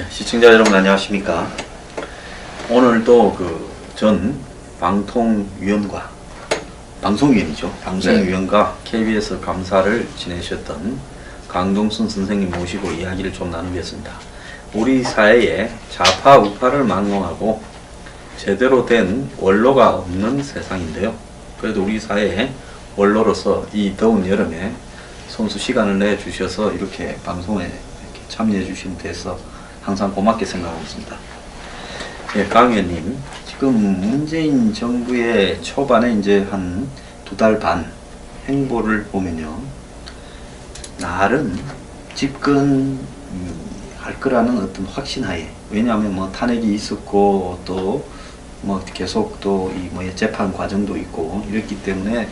시청자 여러분 안녕하십니까. 오늘도 전 방통위원과 방송위원과 KBS 감사를 지내셨던 강동순 선생님 모시고 이야기를 좀 나누겠습니다. 우리 사회에 좌파 우파를 막론하고 제대로 된 원로가 없는 세상인데요. 그래도 우리 사회에 원로로서 이 더운 여름에 손수 시간을 내주셔서 이렇게 방송에 이렇게 참여해 주신 데서 항상 고맙게 생각하고 있습니다. 예, 강 의원님, 지금 문재인 정부의 초반에 이제 한 2달 반 행보를 보면요, 나름 집권할 거라는 어떤 확신하에, 왜냐하면 뭐 탄핵이 있었고 또 뭐 계속 또 이 재판 과정도 있고 이랬기 때문에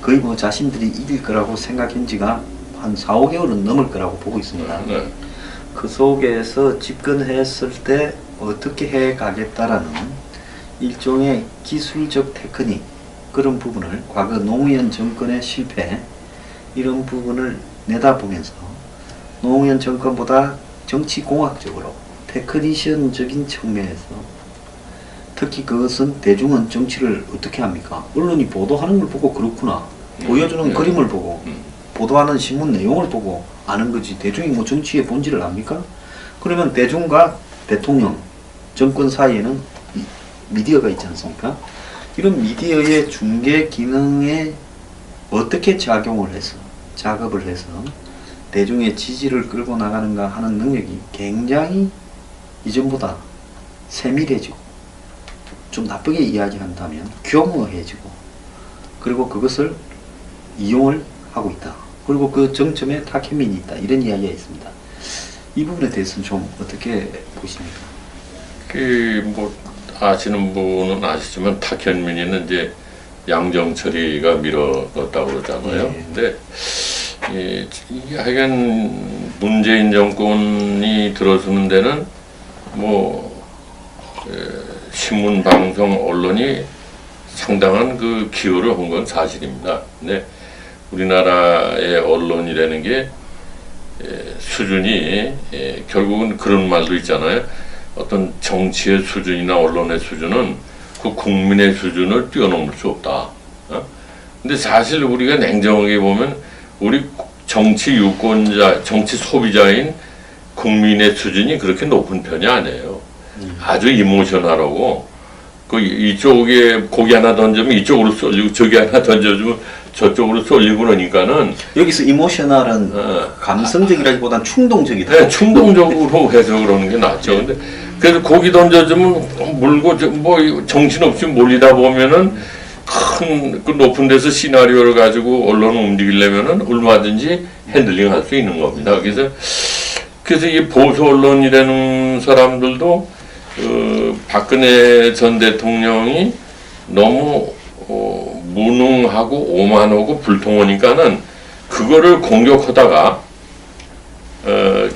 거의 뭐 자신들이 이길 거라고 생각한 지가 한 4~5개월은 넘을 거라고 보고 있습니다. 그 속에서 집권했을 때 어떻게 해 가겠다라는 일종의 기술적 테크닉, 그런 부분을 과거 노무현 정권의 실패, 이런 부분을 내다보면서 노무현 정권보다 정치공학적으로 테크니션적인 측면에서, 특히 그것은 대중은 정치를 어떻게 합니까? 언론이 보도하는 걸 보고 그렇구나, 보여주는 그림을 보고 보도하는 신문 내용을 보고 아는 거지, 대중이 뭐 정치의 본질을 압니까? 그러면 대중과 대통령, 정권 사이에는 미디어가 있지 않습니까? 이런 미디어의 중개 기능에 어떻게 작용을 해서, 작업을 해서 대중의 지지를 끌고 나가는가 하는 능력이 굉장히 이전보다 세밀해지고, 좀 나쁘게 이야기한다면 교묘해지고, 그리고 그것을 이용을 하고 있다. 그리고 그 정점에 탁현민이 있다. 이런 이야기가 있습니다. 이 부분에 대해서는 좀 어떻게 보십니까? 아시는 분은 아시지만 탁현민이는 이제 양정철이가 밀어넣었다고 그러잖아요. 네. 근데 하여간 문재인 정권이 들어서는 데는 신문, 방송, 언론이 상당한 그 기여를 한 건 사실입니다. 근데 우리나라의 언론이라는 게 수준이 결국은 그런 말도 있잖아요. 어떤 정치의 수준이나 언론의 수준은 그 국민의 수준을 뛰어넘을 수 없다. 근데 사실 우리가 냉정하게 보면 우리 정치 유권자, 정치 소비자인 국민의 수준이 그렇게 높은 편이 아니에요. 아주 이모셔널하고, 이쪽에 고기 하나 던지면 이쪽으로 쏠리고, 저기 하나 던져주면 저쪽으로 쏠리고, 그러니까는 여기서 이모셔널은 감성적이라기보단 충동적이다. 네, 충동적으로 해서 그러는 게 낫죠. 근데 그래서 고기 던져주면 물고 정신없이 몰리다 보면은 큰 그 높은 데서 시나리오를 가지고 언론을 움직이려면은 얼마든지 핸들링 할 수 있는 겁니다. 그래서 이 보수 언론이라는 사람들도 박근혜 전 대통령이 너무 무능하고 오만하고 불통하니까는 그거를 공격하다가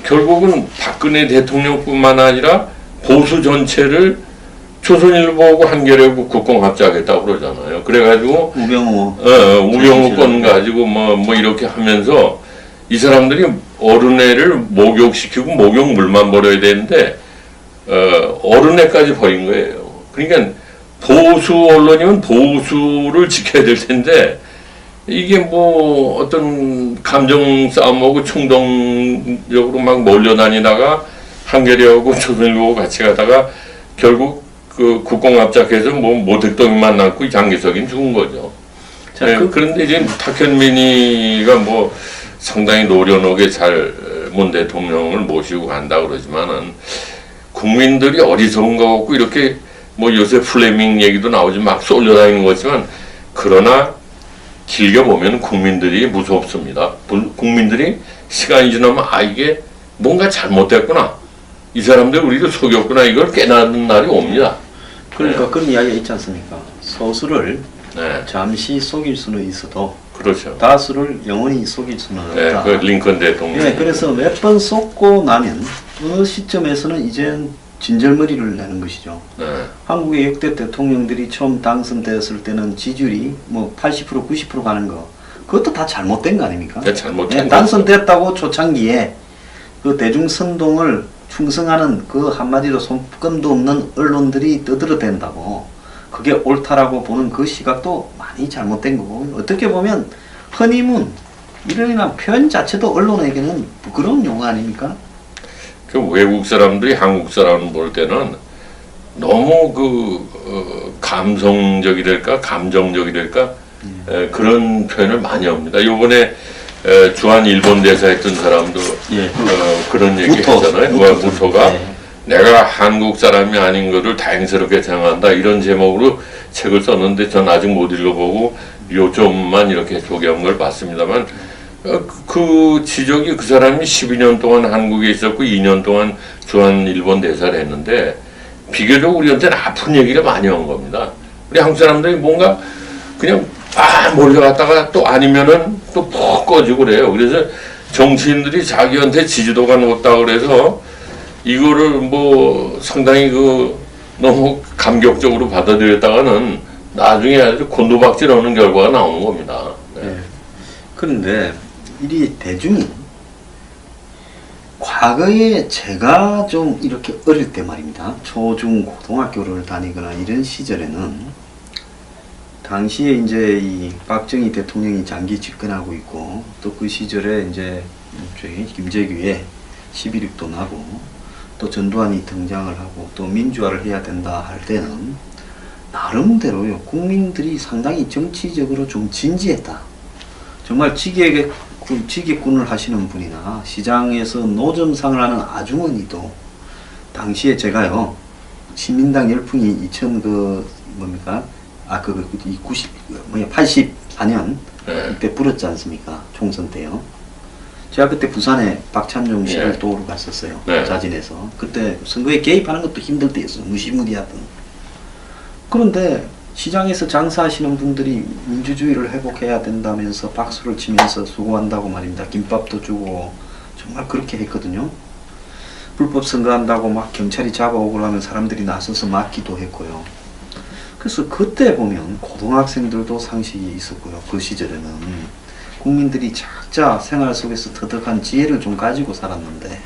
결국은 박근혜 대통령뿐만 아니라 보수 전체를 조선일보하고 한겨레하고 국공합작했다고 그러잖아요. 그래가지고 우병우 건 가지고 뭐 이렇게 하면서 이 사람들이 어른애를 목욕시키고 목욕물만 버려야 되는데 어른애까지 버린 거예요. 그러니까 보수 언론이면 보수를 지켜야 될 텐데, 이게 어떤 감정 싸움하고 충동적으로 막 몰려다니다가 한겨레하고 조선일보하고 같이 가다가 결국 그 국공합작해서 모택동이만 남고 장기석인 죽은 거죠. 자, 그런데 이제 탁현민이가 상당히 노련하게 잘 문 대통령을 모시고 간다 그러지만은 국민들이 어리석은 거 같고 이렇게 요새 플레밍 얘기도 나오지 막 쏠려다니는 거지만, 그러나 길게 보면 국민들이 무섭습니다. 국민들이 시간이 지나면 이게 뭔가 잘못됐구나, 이 사람들 우리를 속였구나, 이걸 깨닫는 날이 옵니다. 그러니까 그런 이야기가 있지 않습니까? 소수를 잠시 속일 수는 있어도, 그렇죠, 다수를 영원히 속일 수는 없다. 그 링컨 대통령. 그래서 몇 번 속고 나면 그 시점에서는 이젠 진절머리를 내는 것이죠. 한국의 역대 대통령들이 처음 당선되었을 때는 지지율이 80% 90% 가는 거, 그것도 다 잘못된 거 아닙니까? 잘못된 당선됐다고 초창기에 그 대중 선동을 충성하는 그 한마디로 손금도 없는 언론들이 떠들어댄다고 그게 옳다라고 보는 그 시각도 많이 잘못된 거고 어떻게 보면 허니문 이런이나 표현 자체도 언론에게는 부끄러운 용어 아닙니까? 그 외국 사람들이 한국 사람 볼 때는 너무 감성적이랄까 감정적이랄까 그런 표현을 많이 합니다. 요번에 주한 일본 대사 했던 사람도 예. 그런 얘기 했잖아요. 무토가 내가 한국 사람이 아닌 것을 다행스럽게 생각한다 이런 제목으로 책을 썼는데 전 아직 못 읽어보고 요점만 이렇게 소개한 걸 봤습니다만 그 지적이 그 사람이 12년 동안 한국에 있었고 2년 동안 주한 일본 대사를 했는데 비교적 우리한테는 아픈 얘기를 많이 한 겁니다. 우리 한국 사람들이 뭔가 그냥 몰려갔다가 또 아니면은 또 푹 꺼지고 그래요. 그래서 정치인들이 자기한테 지지도가 높다 그래서 이거를 뭐 상당히 너무 감격적으로 받아들였다가는 나중에 아주 곤두박질 하는 결과가 나오는 겁니다. 네. 그런데 이 대중이 과거에 제가 좀 이렇게 어릴 때 말입니다. 초중 고등학교를 다니거나 이런 시절에는 당시에 이제 이 박정희 대통령이 장기 집권하고 있고 또 그 시절에 이제 저기 김재규의 11.6도 나고 또 전두환이 등장을 하고 또 민주화를 해야 된다 할 때는 나름대로요 국민들이 상당히 정치적으로 좀 진지했다. 정말 지게꾼을 하시는 분이나 시장에서 노점상을 하는 아주머니도 당시에 제가요 시민당 열풍이 84년 그때 불었지 않습니까? 총선 때요. 제가 그때 부산에 박찬종 씨를 도우러 갔었어요. 자진해서. 그때 선거에 개입하는 것도 힘들 때였어요. 무시무리하던. 그런데 시장에서 장사하시는 분들이 민주주의를 회복해야 된다면서 박수를 치면서 수고한다고 말입니다. 김밥도 주고 정말 그렇게 했거든요. 불법 선거한다고 막 경찰이 잡아오고 하면 사람들이 나서서 막기도 했고요. 그래서 그때 보면 고등학생들도 상식이 있었고요. 그 시절에는 국민들이 각자 생활 속에서 터득한 지혜를 좀 가지고 살았는데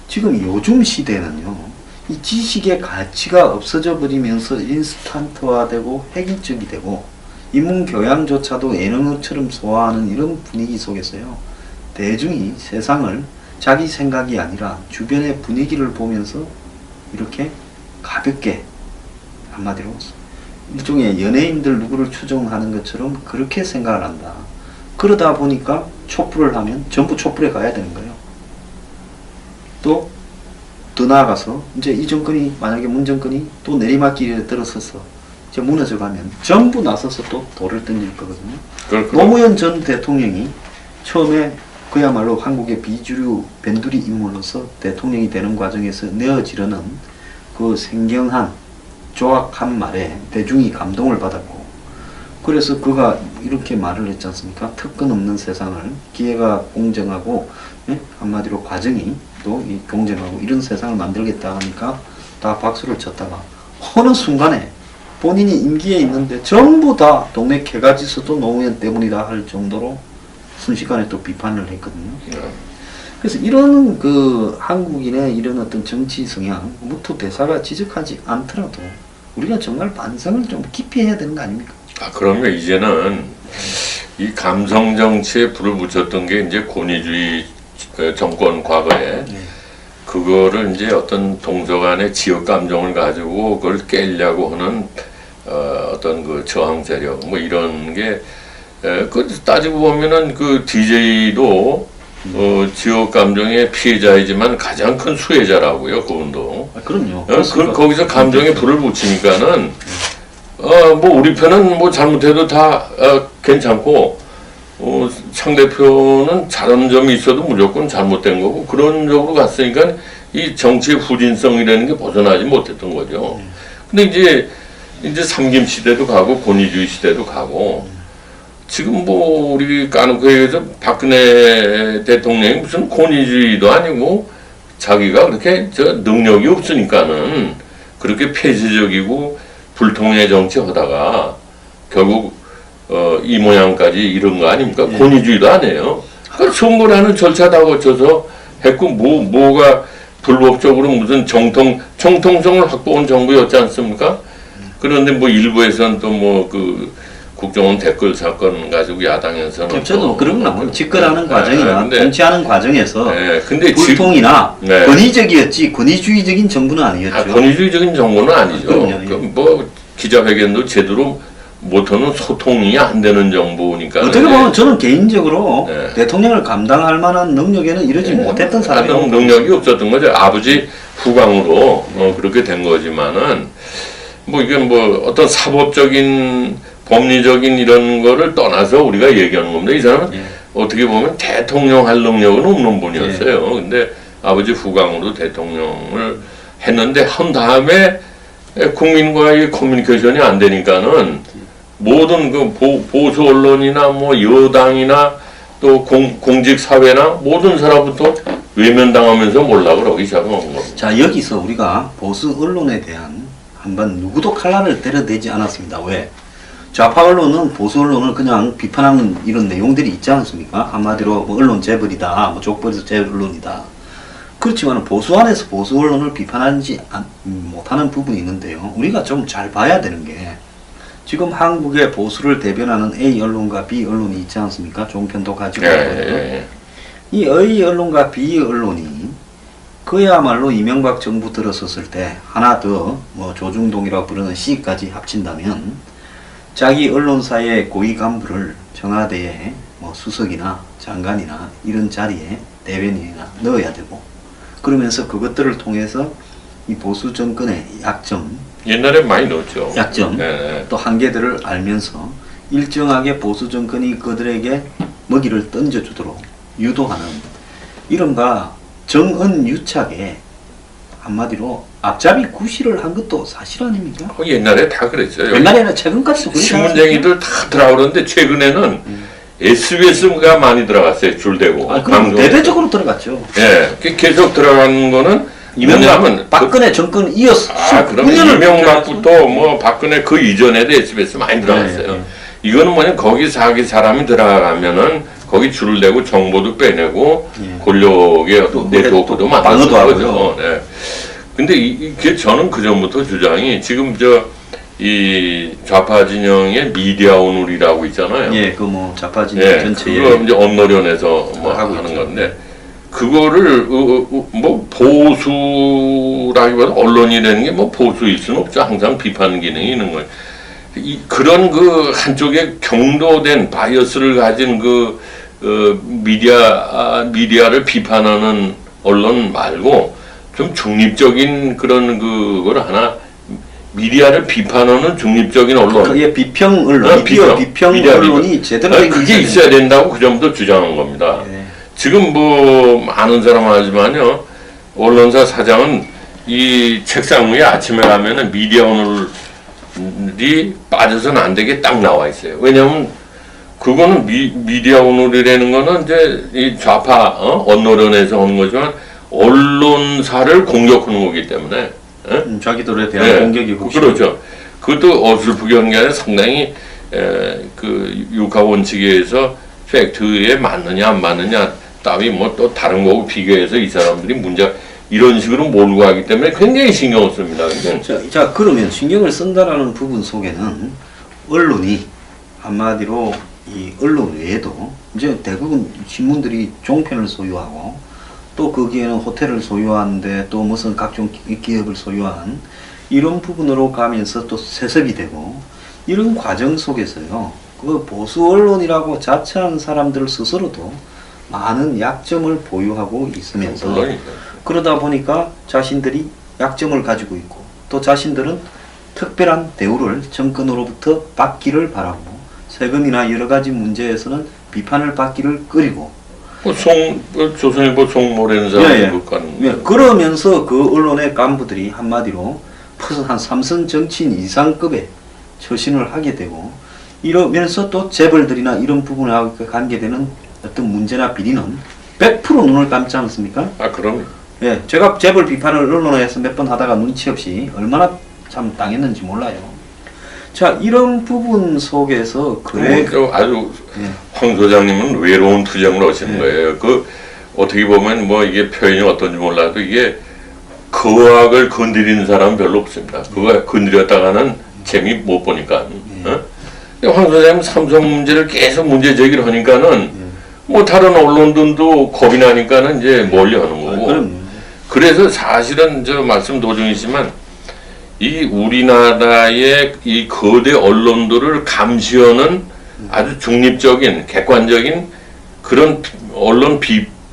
지금 요즘 시대는요. 이 지식의 가치가 없어져 버리면서 인스턴트화되고 획일적이 되고 인문교양조차도 예능처럼 소화하는 이런 분위기 속에서요. 대중이 세상을 자기 생각이 아니라 주변의 분위기를 보면서 이렇게 가볍게 한마디로 일종의 연예인들 누구를 추종하는 것처럼 그렇게 생각을 한다. 그러다 보니까 촛불을 하면 전부 촛불에 가야 되는 거예요. 또 더 나아가서 이제 이 정권이 만약에 문 정권이 또 내리막길에 들어서서 이제 무너져 가면 전부 나서서 또 돌을 던질 거거든요. 그렇구나. 노무현 전 대통령이 처음에 그야말로 한국의 비주류 변두리 인물로서 대통령이 되는 과정에서 내어지르는 그 생경한 조악한 말에 대중이 감동을 받았고 그래서 그가 이렇게 말을 했지 않습니까? 특권 없는 세상을 기회가 공정하고 한마디로 과정이 또 공정하고 이런 세상을 만들겠다 하니까 다 박수를 쳤다가 어느 순간에 본인이 임기에 있는데 전부 다 동네 개가지수도 노무현 때문이다 할 정도로 순식간에 또 비판을 했거든요. 그래서 이런 한국인의 이런 어떤 정치 성향, 무토 대사가 지적하지 않더라도 우리가 정말 반성을 좀 깊이 해야 되는 거 아닙니까? 그러면 이제는 이 감성 정치에 불을 붙였던 게 이제 권위주의 정권 과거에 그거를 이제 어떤 동서간의 지역 감정을 가지고 그걸 깨려고 하는 어떤 그 저항 세력 뭐 이런 게 그 따지고 보면은 그 DJ도 지역 감정의 피해자이지만 가장 큰 수혜자라고요, 그분도. 그럼요. 거기서 감정에 불을 붙이니까는 뭐 우리 편은 뭐 잘못해도 다 괜찮고 상대편은 잘하는 점이 있어도 무조건 잘못된 거고 그런 쪽으로 갔으니까 이 정치의 후진성이라는 게 벗어나지 못했던 거죠. 근데 이제 삼김 시대도 가고 권위주의 시대도 가고 지금 뭐 우리 까놓고 얘기해서 박근혜 대통령이 무슨 권위주의도 아니고 자기가 그렇게 능력이 없으니까는 그렇게 폐쇄적이고 불통의 정치 하다가 결국 이 모양까지 이런 거 아닙니까? 권위주의도 아니에요. 그러니까 선거라는 절차 다 거쳐서 했고 뭐가 불법적으로 무슨 정통성을 확보한 정부였지 않습니까? 그런데 뭐 일부에서는 또 뭐 그 국정원 댓글 사건 가지고 야당에서는 저도 그런 거 집권하는 네, 과정이나 근데, 통치하는 과정에서 네, 근데 불통이나 네. 권위적이었지 권위주의적인 정부는 아니었죠. 권위주의적인 정부는 아니죠. 그럼요. 뭐 기자회견도 제대로 못하는 소통이 안 되는 정부니까. 어떻게 보면 저는 개인적으로 네. 대통령을 감당할 만한 능력에는 이르지 못했던 사람이라고 능력이 없었던 거죠. 아버지 후광으로 그렇게 된 거지만은 뭐 이건 뭐 어떤 사법적인 법리적인 이런 거를 떠나서 우리가 얘기하는 겁니다. 이 사람은 어떻게 보면 대통령 할 능력은 없는 분이었어요. 근데 아버지 후광으로 대통령을 했는데 한 다음에 국민과의 커뮤니케이션이 안 되니까는 모든 그 보수 언론이나 뭐 여당이나 또 공직 사회나 모든 사람부터 외면당하면서 몰락을 하기 시작한 겁니다. 자, 여기서 우리가 보수 언론에 대한 한번 누구도 칼날을 때려대지 않았습니다. 왜? 좌파 언론은 보수 언론을 그냥 비판하는 이런 내용들이 있지 않습니까? 한마디로 뭐 언론 재벌이다, 뭐 족벌에서 재벌 언론이다. 그렇지만 보수 안에서 보수 언론을 비판하지 못하는 부분이 있는데요. 우리가 좀 잘 봐야 되는 게 지금 한국의 보수를 대변하는 A 언론과 B 언론이 있지 않습니까? 종편도 가지고 있거든요. 이 A 언론과 B 언론이 그야말로 이명박 정부 들어섰을 때 하나 더 뭐 조중동이라고 부르는 C까지 합친다면 자기 언론사의 고위 간부를 청와대에 뭐 수석이나 장관이나 이런 자리에 대변인이나 넣어야 되고 그러면서 그것들을 통해서 이 보수 정권의 약점 옛날에 많이 넣었죠. 약점 또 한계들을 알면서 일정하게 보수 정권이 그들에게 먹이를 던져주도록 유도하는 이른바 정언유착에 한마디로 앞잡이 구실을 한 것도 사실 아닙니까? 옛날에 다 그랬어요. 옛날에는 최근까지도 그랬지 신문쟁이들 다 들어가는데 최근에는 SBS가 많이 들어갔어요. 줄대고. 그럼 대대적으로 들어갔죠. 예, 계속 들어가는 거는 이명박 박근혜 정권 이어서 그럼 이명박부터 뭐 박근혜 그 이전에도 SBS 많이 들어갔어요. 네. 이거는 뭐냐 거기 자기 사람이 들어가면은 거기 줄을 대고 정보도 빼내고 권력의 네트워크도 만드는 거죠. 네. 근데 이게 저는 그 전부터 주장이 지금 이 좌파 진영의 미디어 오늘이라고 있잖아요. 예, 그 뭐 좌파 진영 전체에 그거 이제 언론에서 뭐 하는 있죠. 건데 그거를 뭐 보수라기보다 언론이라는 게 뭐 보수일 수는 없죠. 항상 비판 기능이 있는 거예요. 그런 그 한쪽에 경도된 바이어스를 가진 미디어를 비판하는 언론 말고 좀 중립적인 그런 그걸 하나 미디어를 비판하는 중립적인 언론. 그게 비평 언론, 비평 언론이 제대로 된 그게 있어야 된다고 그 점부터 주장한 겁니다. 지금 뭐 많은 사람 하지만요 언론사 사장은 이 책상 위에 아침에 가면은 미디어 오늘이 빠져서는 안 되게 딱 나와 있어요. 왜냐하면 그거는 미디어 오늘이라는 거는 이제 이 좌파 언론에서 하는 거지만 언론사를 공격하는 거기 때문에 자기들에 대한 공격이고 그렇죠. 그것도 어설프게 하는 게 아니라 상당히 그 육하 원칙에 의해서 팩트에 맞느냐 안 맞느냐 따위 뭐 또 다른 거고 비교해서 이 사람들이 문제 이런 식으로 몰고 가기 때문에 굉장히 신경을 씁니다. 자 그러면 신경을 쓴다라는 부분 속에는 언론이 한마디로 이 언론 외에도 이제 대부분 신문들이 종편을 소유하고 또 거기에는 호텔을 소유하는데 또 무슨 각종 기업을 소유한 이런 부분으로 가면서 또 세습이 되고 이런 과정 속에서요 그 보수 언론이라고 자처한 사람들 스스로도 많은 약점을 보유하고 있으면서 그러다 보니까 자신들이 약점을 가지고 있고 또 자신들은 특별한 대우를 정권으로부터 받기를 바라고 세금이나 여러 가지 문제에서는 비판을 받기를 끄리고 조선일보 송모라는 사람이 그러면서 그 언론의 간부들이 한마디로 한 삼선 정치인 이상급의 처신을 하게 되고 이러면서 또 재벌들이나 이런 부분하고 관계되는 어떤 문제나 비리는 100% 눈을 감지 않습니까? 그럼요. 예, 제가 재벌 비판을 언론에서 몇 번 하다가 눈치 없이 얼마나 참 당했는지 몰라요. 자, 이런 부분 속에서 아주 황 소장님은 외로운 투쟁을 하시는 거예요. 그 어떻게 보면 뭐 이게 표현이 어떤지 몰라도 이게 거학을 건드리는 사람은 별로 없습니다. 그거 건드렸다가는 재미 못 보니까. 어? 황 소장님 삼성 문제를 계속 문제 제기를 하니까는 뭐 다른 언론들도 겁이 나니까는 이제 멀리 하는 거고. 그래서 사실은 저 말씀 도중이지만 이 우리나라의 이 거대 언론들을 감시하는 아주 중립적인 객관적인 그런 언론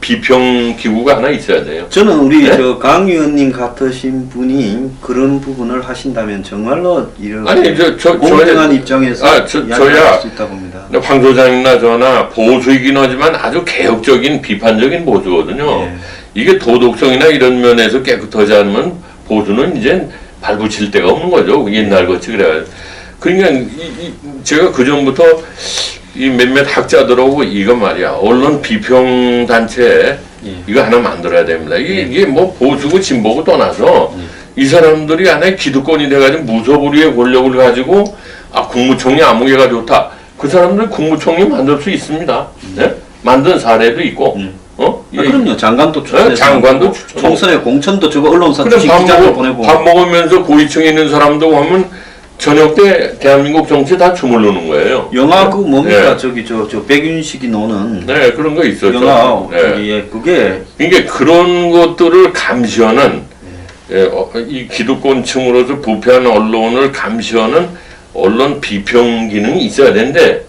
비평 기구가 하나 있어야 돼요. 저는 우리 네? 저 강 의원님 같으신 분이 그런 부분을 하신다면 정말로 이렇게 아니 공정한 입장에서 저야 이야기할 수 있다 봅니다. 황 소장이나 저나 보수이긴 하지만 아주 개혁적인 비판적인 보수거든요. 예. 이게 도덕성이나 이런 면에서 깨끗하지 않으면 보수는 이제 발붙일 데가 없는 거죠. 옛날 같이 그래야. 그러니까 제가 그 전부터 이 몇몇 학자들하고 이거 말이야 언론 비평 단체 이거 하나 만들어야 됩니다. 이게 뭐 보수고 진보고 떠나서 이 사람들이 안에 기득권이 돼가지고 무소불위의 권력을 가지고 국무총리 아무개가 좋다. 그 사람들 국무총리 만들 수 있습니다. 네? 만든 사례도 있고. 그럼요. 장관도 추천해서 장관도 총선에 공천도 저거 언론사 그래, 기자들 보내고 밥 먹으면서 고위층에 있는 사람도 하면 저녁 때 대한민국 정치 다 주물르는 거예요. 영화 그 뭡니까 네. 저기 저 백윤식이 노는 네 그런 거 있었죠. 영화 네. 예, 그게 그러니까 그런 것들을 감시하는 이 기득권층으로서 부패한 언론을 감시하는 언론 비평 기능이 있어야 되는데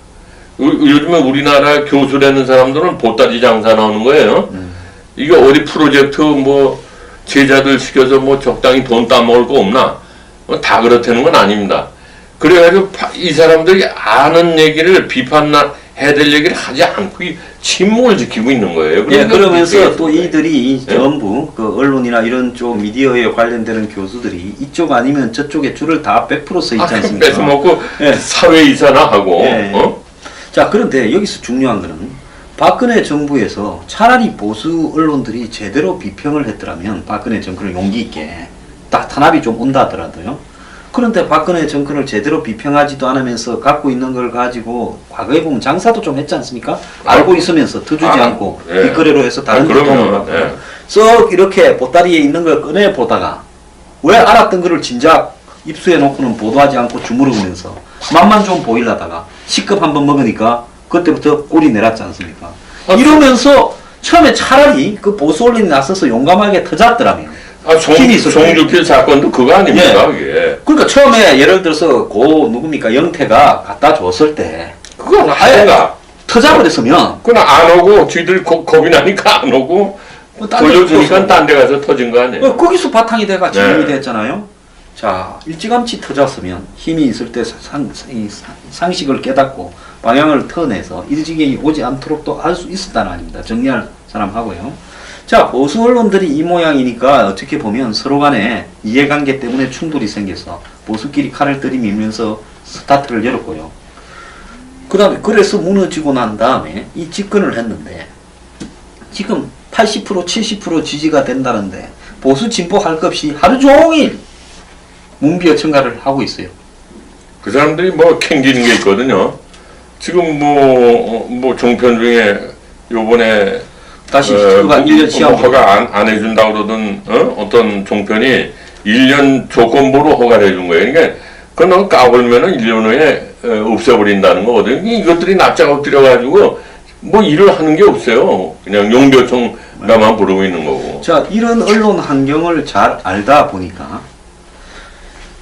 요즘에 우리나라 교수라는 사람들은 보따리 장사 나오는 거예요. 이게 어디 프로젝트 뭐 제자들 시켜서 뭐 적당히 돈 따먹을 거 없나? 다 그렇다는 건 아닙니다. 그래가지고 이 사람들이 아는 얘기를 비판해야 될 얘기를 하지 않고 침묵을 지키고 있는 거예요. 예, 그러면서 또 이들이 전부 그 언론이나 이런 쪽 미디어에 관련되는 교수들이 이쪽 아니면 저쪽에 줄을 다 100% 서 있지 않습니까? 뺏어먹고 예. 사회이사나 하고. 예. 자, 그런데 여기서 중요한 거는 박근혜 정부에서 차라리 보수 언론들이 제대로 비평을 했더라면 박근혜 정권을 용기 있게 딱 탄압이 좀 온다 하더라도요. 그런데 박근혜 정권을 제대로 비평하지도 않으면서 갖고 있는 걸 가지고 과거에 보면 장사도 좀 했지 않습니까? 알고 있으면서 터주지 않고 뒷거래로 해서 다른 데 돈을 받고 썩 이렇게 보따리에 있는 걸 꺼내 보다가 왜 알았던 거를 진작 입수해 놓고는 보도하지 않고 주무르면서 맛만 좀 보이려다가 C급 한번 먹으니까 그때부터 꼴이 내렸지 않습니까? 이러면서 처음에 차라리 그 보수 언론이 나서서 용감하게 터졌더라면 힘이 있었죠. 송주필 사건도 그거 아닙니까? 예. 그게. 그러니까 처음에 예를 들어서 고 누굽니까 영태가 갖다 줬을 때 그건 하여가 터져버렸으면 그건 안 오고 쥐들 겁이 나니까 안 오고 돌려주니까 딴 데 가서 터진 거 아니에요? 거기서 바탕이 돼가 진행이 됐잖아요. 자, 일찌감치 터졌으면 힘이 있을 때 상식을 깨닫고 방향을 터내서 일지경이 오지 않도록 또 할 수 있었다는 아닙니다. 정리할 사람 하고요. 자, 보수 언론들이 이 모양이니까 어떻게 보면 서로 간에 이해관계 때문에 충돌이 생겨서 보수끼리 칼을 들이밀면서 스타트를 열었고요. 그 다음에 그래서 무너지고 난 다음에 이 집권을 했는데 지금 80% 70% 지지가 된다는데 보수 진보 할 것 없이 하루 종일 문비어 청가를 하고 있어요. 그 사람들이 뭐 캥기는 게 있거든요. 지금 뭐 종편 중에 요번에 다시 그가 1년 시험 허가 안 해준다고 그러던 어떤 종편이 1년 조건부로 허가를 해준 거예요. 그러니까 그건 까불면은 1년 후에 없애버린다는 거거든요. 이것들이 납작 엎드려가지고 뭐 일을 하는 게 없어요. 그냥 용도청가만 부르고 있는 거고. 자, 이런 언론 환경을 잘 알다 보니까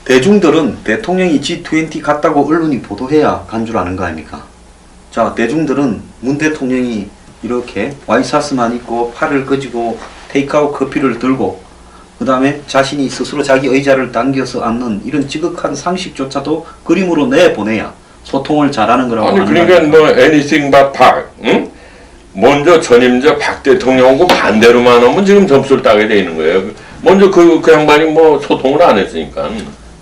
대중들은 대통령이 G20 갔다고 언론이 보도해야 간 줄 아는 거 아닙니까? 자, 대중들은 문 대통령이 이렇게 와이셔츠만 입고 팔을 꺼지고 테이크아웃 커피를 들고 그 다음에 자신이 스스로 자기 의자를 당겨서 앉는 이런 지극한 상식조차도 그림으로 내보내야 소통을 잘하는 거라고 아니 하는 그러니까 뭐 anything but 박, 응? 먼저 전임자 박 대통령하고 반대로만 하면 지금 점수를 따게 돼 있는 거예요. 먼저 그 양반이 뭐 소통을 안 했으니까.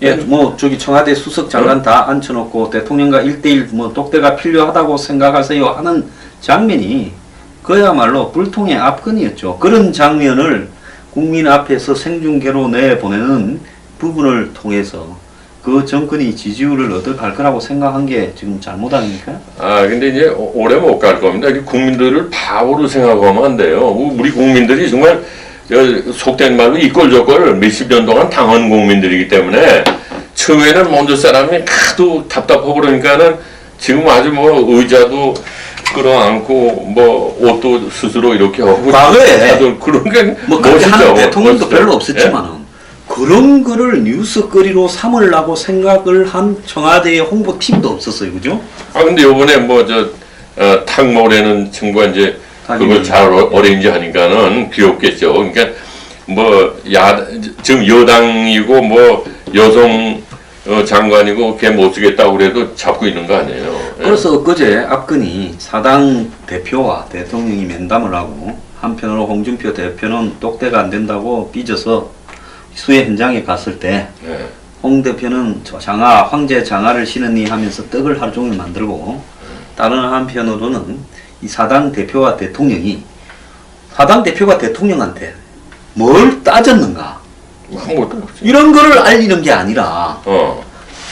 예, 뭐 저기 청와대 수석 장관 다 앉혀놓고 대통령과 1대1 뭐 독대가 필요하다고 생각하세요 하는 장면이 그야말로 불통의 압권이었죠. 그런 장면을 국민 앞에서 생중계로 내보내는 부분을 통해서 그 정권이 지지율을 얻어갈 거라고 생각한 게 지금 잘못 아닙니까? 근데 이제 오래 못 갈 겁니다. 국민들을 바보로 생각하면 안 돼요. 우리 국민들이 정말 속된 말로 이꼴저꼴 몇십 년 동안 당한 국민들이기 때문에 처음에는 먼저 사람이 하도 답답하고 그러니까는 지금 아주 뭐 의자도 끌어안고 뭐 옷도 스스로 이렇게 하고 과거에 그런 게 뭐 그렇게 하는 멋있죠. 대통령도 멋있어요. 별로 없었지만은 그런 거를 뉴스거리로 삼으려고 생각을 한 청와대의 홍보팀도 없었어요, 그죠? 아 근데 요번에 뭐 탕모래는 친구가 이제 그걸 잘 어레인지 하니까는 귀엽겠죠. 그러니까 뭐 지금 여당이고 뭐 여성 장관이고 걔 못 쓰겠다고 그래도 잡고 있는 거 아니에요. 예. 그래서 엊그제 압근이 사당 대표와 대통령이 면담을 하고 한편으로 홍준표 대표는 똑대가 안 된다고 삐져서 수해 현장에 갔을 때 예. 홍 대표는 황제 장화를 신으니 하면서 떡을 하루 종일 만들고 다른 한편으로는 이 사당 대표가 대통령한테 뭘 따졌는가 이런 거를 알리는 게 아니라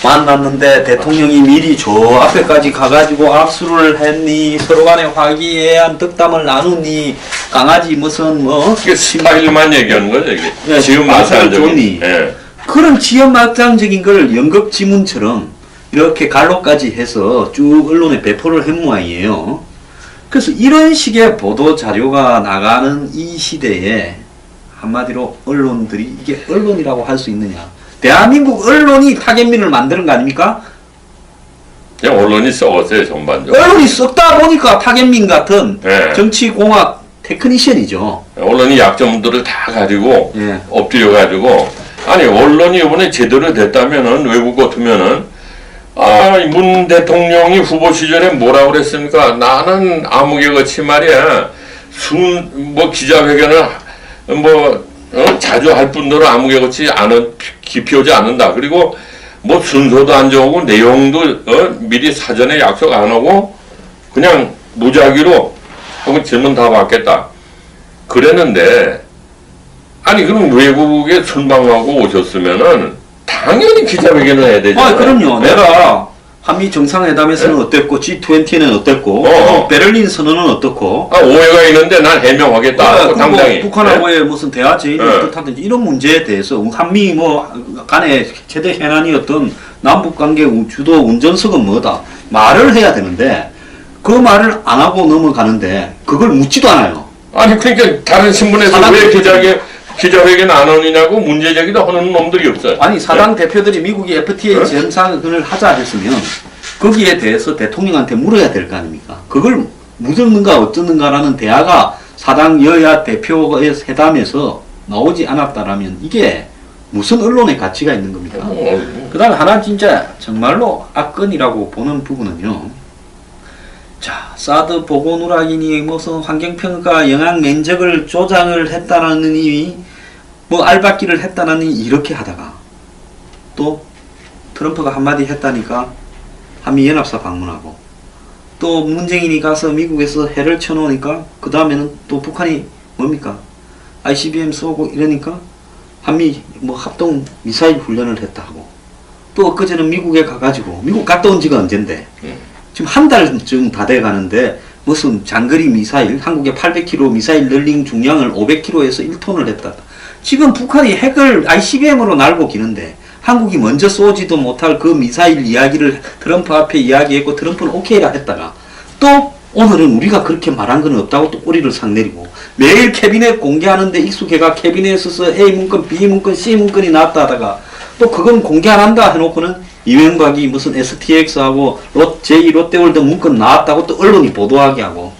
만났는데 대통령이 미리 저 앞에까지 가가지고 악수를 했니 서로 간에 화기애애한 덕담을 나누니 강아지 무슨 뭐 이게 스타일만 얘기하는 거죠 이게. 예, 지금 마사를 말씀드린. 줬니 예. 그런 지연막장적인 걸 연극지문처럼 이렇게 갈로까지 해서 쭉 언론에 배포를 한 모양이에요. 그래서 이런 식의 보도 자료가 나가는 이 시대에 한마디로 언론들이 이게 언론이라고 할 수 있느냐. 대한민국 언론이 타겟민을 만드는 거 아닙니까? 그냥 언론이 썩었어요 전반적으로. 언론이 썩다 보니까 타겟민 같은 네. 정치공학 테크니션이죠. 언론이 약점들을 다 가지고 예. 엎드려 가지고 아니 언론이 이번에 제대로 됐다면은 외국 같으면은 문 대통령이 후보 시절에 뭐라고 그랬습니까? 나는 아무개같이 말이야 뭐 기자회견을 자주 할 뿐더러 아무개같이 깊이 오지 않는다. 그리고 뭐 순서도 안 정하고 내용도 미리 사전에 약속 안 하고 그냥 무작위로 하고 질문 다 받겠다. 그랬는데 아니 그럼 외국에 순방하고 오셨으면은 당연히 기자회견을 해야 되죠. 그럼요. 내가 한미 정상회담에서는 어땠고 G20는 어땠고 베를린 선언은 어떻고 오해가 있는데 난 해명하겠다. 당당히. 북한하고의 무슨 대화 제의를 어떻다든지 이런 문제에 대해서 한미 간의 최대 현안이었던 남북관계 주도 운전석은 뭐다 말을 해야 되는데 그 말을 안 하고 넘어가는데 그걸 묻지도 않아요. 아니 그러니까 다른 신문에서 왜 기자회견 안 하느냐고 문제 제기도 하는 놈들이 없어요. 아니 사당 대표들이 미국이 FTA 정상회담을 하자 했으면 거기에 대해서 대통령한테 물어야 될 거 아닙니까? 그걸 묻었는가 어쩌는가라는 대화가 사당 여야 대표의 회담에서 나오지 않았다라면 이게 무슨 언론의 가치가 있는 겁니까? 그 다음에 하나 진짜 정말로 악건이라고 보는 부분은요. 자, 사드 보고 누락이니 무슨 환경평가 영향 면적을 조장을 했다느니 뭐 알박기를 했다느니 이렇게 하다가 또 트럼프가 한마디 했다니까 한미연합사 방문하고 또 문재인이 가서 미국에서 해를 쳐놓으니까 그 다음에는 또 북한이 뭡니까 ICBM 쏘고 이러니까 한미 뭐 합동 미사일 훈련을 했다 하고 또 엊그제는 미국에 가가지고 미국 갔다 온 지가 언젠데 지금 한 달쯤 다 돼 가는데 무슨 장거리 미사일 한국의 800km 미사일 널링 중량을 500km에서 1톤을 했다. 지금 북한이 핵을 ICBM으로 날고 기는데 한국이 먼저 쏘지도 못할 그 미사일 이야기를 트럼프 앞에 이야기했고 트럼프는 오케이라 했다가 또 오늘은 우리가 그렇게 말한 건 없다고 또 꼬리를 상 내리고 매일 캐비넷 공개하는데 익숙해가 캐비넷에서 A 문건, B 문건, C 문건이 나왔다 하다가 또 그건 공개 안 한다 해놓고는 이명박이 무슨 STX하고 제2롯데월드 문건 나왔다고 또 언론이 보도하게 하고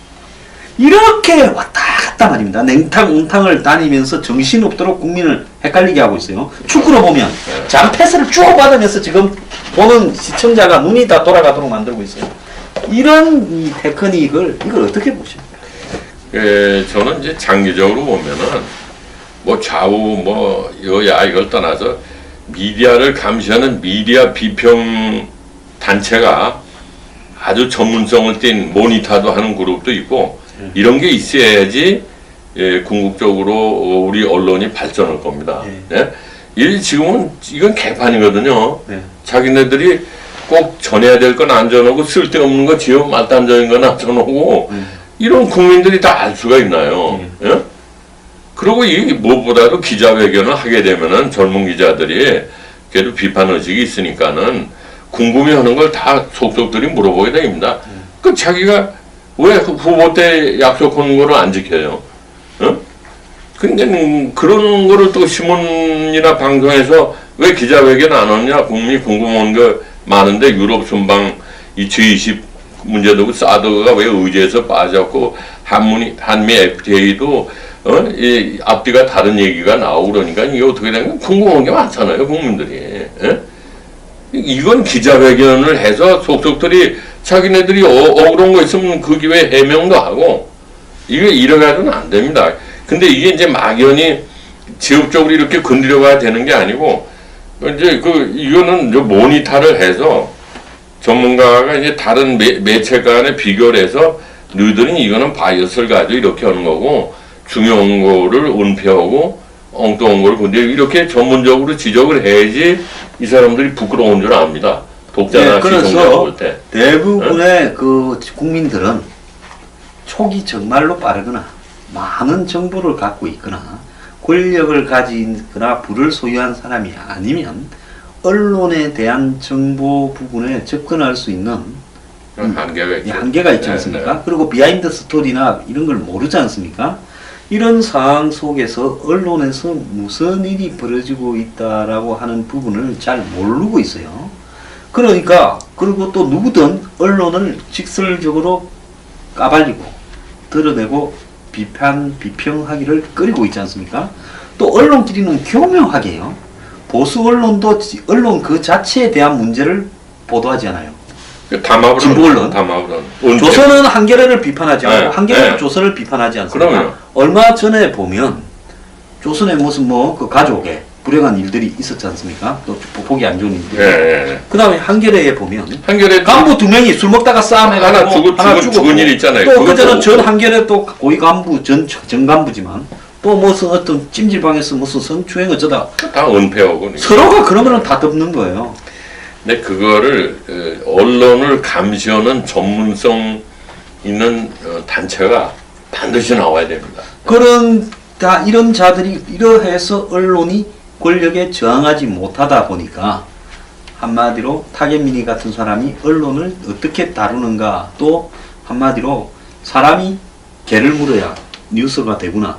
이렇게 왔다 갔다 말입니다. 냉탕 온탕을 다니면서 정신없도록 국민을 헷갈리게 하고 있어요. 축구로 보면 잔패스를 쭉 받으면서 지금 보는 시청자가 눈이 다 돌아가도록 만들고 있어요. 이런 이 테크닉을 이걸 어떻게 보십니까? 저는 이제 장기적으로 보면은 뭐 좌우 뭐 여야 이걸 떠나서 미디어를 감시하는 미디어 비평 단체가 아주 전문성을 띈 모니터도 하는 그룹도 있고 이런 게 있어야지 궁극적으로 우리 언론이 발전할 겁니다. 지금은 이건 개판이거든요. 자기네들이 꼭 전해야 될 건 안 전하고 쓸데없는 거 지금 말단적인 거나 전하고 이런 국민들이 다 알 수가 있나요? 그리고 이 무엇보다도 기자회견을 하게 되면은 젊은 기자들이 그래도 비판 의식이 있으니까는 궁금해하는 걸 다 속속들이 물어보게 됩니다. 그 자기가 왜 후보 때 약속한 거를 안 지켜요? 어? 근데 그런 거를 또 신문이나 방송에서 왜 기자회견 안 하냐 국민이 궁금한 거 많은데 유럽 순방 이 G20 문제도 그 사드가 왜 의제에서 빠졌고 한미 FTA도 이 앞뒤가 다른 얘기가 나오고 그러니까 이게 어떻게 되는 건 궁금한 게 많잖아요 국민들이. 예? 이건 기자회견을 해서 속속들이 자기네들이 억울한 거 있으면 그 기회에 해명도 하고 이게 이래가지고는 안 됩니다. 근데 이게 이제 막연히 지역적으로 이렇게 건드려가야 되는 게 아니고 이제 이거는 모니터를 해서 전문가가 이제 다른 매체 간에 비교를 해서 너희들은 이거는 바이어스를 가지고 이렇게 하는 거고 중요한 거를 은폐하고 엉뚱한 거를 근데 이렇게 전문적으로 지적을 해야지 이 사람들이 부끄러운 줄 압니다. 독자나 시청자가 볼 때. 대부분의 그 국민들은 촉이 정말로 빠르거나 많은 정보를 갖고 있거나 권력을 가지거나 부를 소유한 사람이 아니면 언론에 대한 정보 부분에 접근할 수 있는 한계가 있지 않습니까? 네. 그리고 비하인드 스토리나 이런 걸 모르지 않습니까? 이런 상황 속에서 언론에서 무슨 일이 벌어지고 있다라고 하는 부분을 잘 모르고 있어요. 그러니까 그리고 또 누구든 언론을 직설적으로 까발리고 드러내고 비평하기를 꺼리고 있지 않습니까? 또 언론끼리는 교묘하게요. 보수 언론도 언론 그 자체에 대한 문제를 보도하지 않아요. 진보 언론. 조선은 한겨레를 비판하지 않고 네, 한겨레는 네. 조선을 비판하지 않습니까? 그럼요. 얼마 전에 보면 조선에 무슨 그 가족에 불행한 일들이 있었지 않습니까? 또 보기 안 좋은 일들이. 네. 그 다음에 한겨레에 보면 간부 2명이 술 먹다가 싸움해가지고 하나 죽은 일 있잖아요. 또 그전에 전 한겨레 또 고위 간부 전 간부지만 또 무슨 어떤 찜질방에서 무슨 성추행 어쩌다 다 은폐하고 서로가 그런 거는 다 덮는 거예요. 근데 그거를 언론을 감시하는 전문성 있는 단체가 반드시 나와야 됩니다. 이런 자들이 이러해서 언론이 권력에 저항하지 못하다 보니까 한마디로 타겟민이 같은 사람이 언론을 어떻게 다루는가 또 한마디로 사람이 개를 물어야 뉴스가 되구나